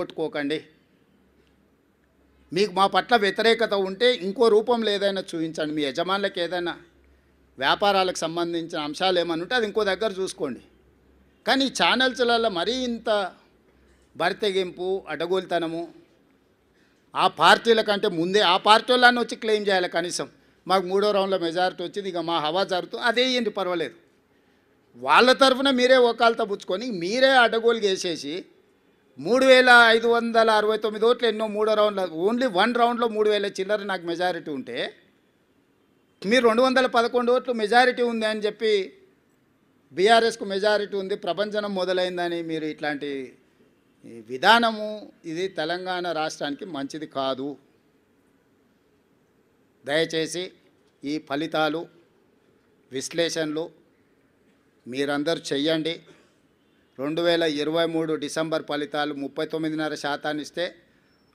కొట్టుకోకండి. మీకు మా పట్ల వ్యతిరేకత ఉంటే ఇంకో రూపంలో ఏదైనా చూపించండి. మీ యజమానులకు ఏదైనా వ్యాపారాలకు సంబంధించిన అంశాలు ఏమైనా ఉంటే అది ఇంకో దగ్గర చూసుకోండి. కానీ ఈ ఛానల్స్లలో మరీ ఇంత బరితెగింపు, అడ్డగోలుతనము, ఆ పార్టీల కంటే ముందే ఆ పార్టీ వాళ్ళని వచ్చి క్లెయిమ్ చేయాలి. కనీసం మాకు 3వ రౌండ్లో మెజారిటీ వచ్చింది, ఇక మా హవా జరుగుతుంది, అదే ఏంటి పర్వాలేదు. వాళ్ళ తరఫున మీరే ఒకాలతో పుచ్చుకొని మీరే అడ్డగోలు చేసేసి 3569 ఓట్లు ఎన్నో 3వ రౌండ్లో ఓన్లీ 1 రౌండ్లో 3000 చిల్లర నాకు మెజారిటీ ఉంటే మీరు 211 ఓట్లు మెజారిటీ ఉంది అని చెప్పి బీఆర్ఎస్కు మెజారిటీ ఉంది, ప్రభంజనం మొదలైందని మీరు ఇట్లాంటి విధానము ఇది తెలంగాణ రాష్ట్రానికి మంచిది కాదు. దయచేసి ఈ ఫలితాలు విశ్లేషణలు మీరందరూ చెయ్యండి. 2023 డిసెంబర్ ఫలితాలు 39.5% ఇస్తే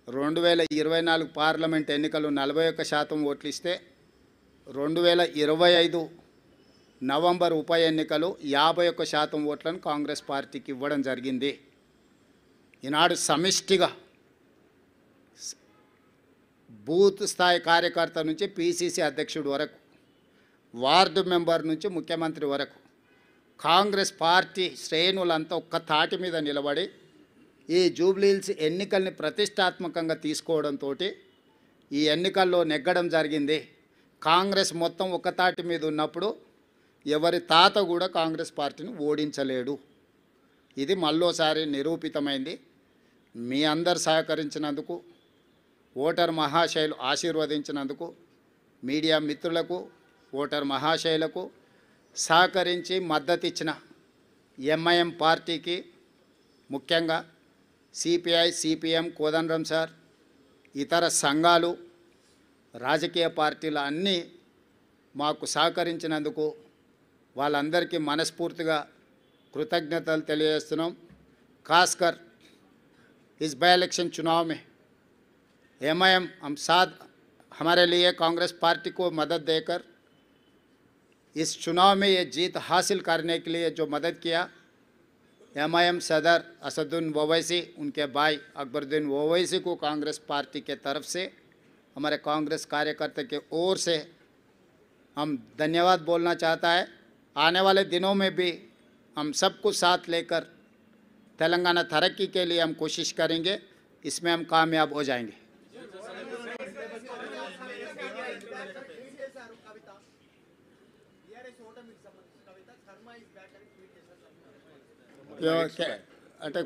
2024 పార్లమెంట్ ఎన్నికలు 41% ఓట్లు ఇస్తే 2025 నవంబర్ ఉప ఎన్నికలు 51% ఓట్లను కాంగ్రెస్ పార్టీకి ఇవ్వడం జరిగింది. ఈనాడు సమిష్టిగా బూత్ స్థాయి కార్యకర్త నుంచి పీసీసీ అధ్యక్షుడు వరకు, వార్డు మెంబర్ నుంచి ముఖ్యమంత్రి వరకు కాంగ్రెస్ పార్టీ శ్రేణులంతా ఒక్క తాటి మీద నిలబడి ఈ జూబ్లీహిల్స్ ఎన్నికల్ని ప్రతిష్టాత్మకంగా తీసుకోవడంతో ఈ ఎన్నికల్లో నెగ్గడం జరిగింది. కాంగ్రెస్ మొత్తం ఒక్క తాటి మీద ఉన్నప్పుడు ఎవరి తాత కూడా కాంగ్రెస్ పార్టీని ఓడించలేడు. ఇది మళ్ళోసారి నిరూపితమైంది. మీ అందరు సహకరించినందుకు, ఓటర్ మహాశయులు ఆశీర్వదించినందుకు, మీడియా మిత్రులకు, ఓటర్ మహాశయులకు సహకరించి మద్దతు ఇచ్చిన ఎంఐఎం పార్టీకి, ముఖ్యంగా సిపిఐ, సిపిఎం, కోదండరాం సార్, ఇతర సంఘాలు, రాజకీయ పార్టీలు అన్నీ మాకు సహకరించినందుకు వాళ్ళందరికీ మనస్ఫూర్తిగా कृतज्ञतలు తెలియజేస్తున్నాం. खासकर इस बाई इलेक्शन चुनाव में एमआईएम हम साथ हमारे लिए कांग्रेस पार्टी को मदद देकर इस चुनाव में ये जीत हासिल करने के लिए जो मदद किया, एमआईएम सदर असदुद्दीन ओवैसी, उनके भाई अकबरुद्दीन ओवैसी को कांग्रेस पार्टी के तरफ से, हमारे कांग्रेस कार्यकर्ता के ओर से हम धन्यवाद बोलना चाहता है. आने वाले दिनों में भी हम सबको साथ लेकर तेलंगाना तरक्की के लिए हम कोशिश करेंगे. इसमें हम कामयाब हो जाएंगे. అంటే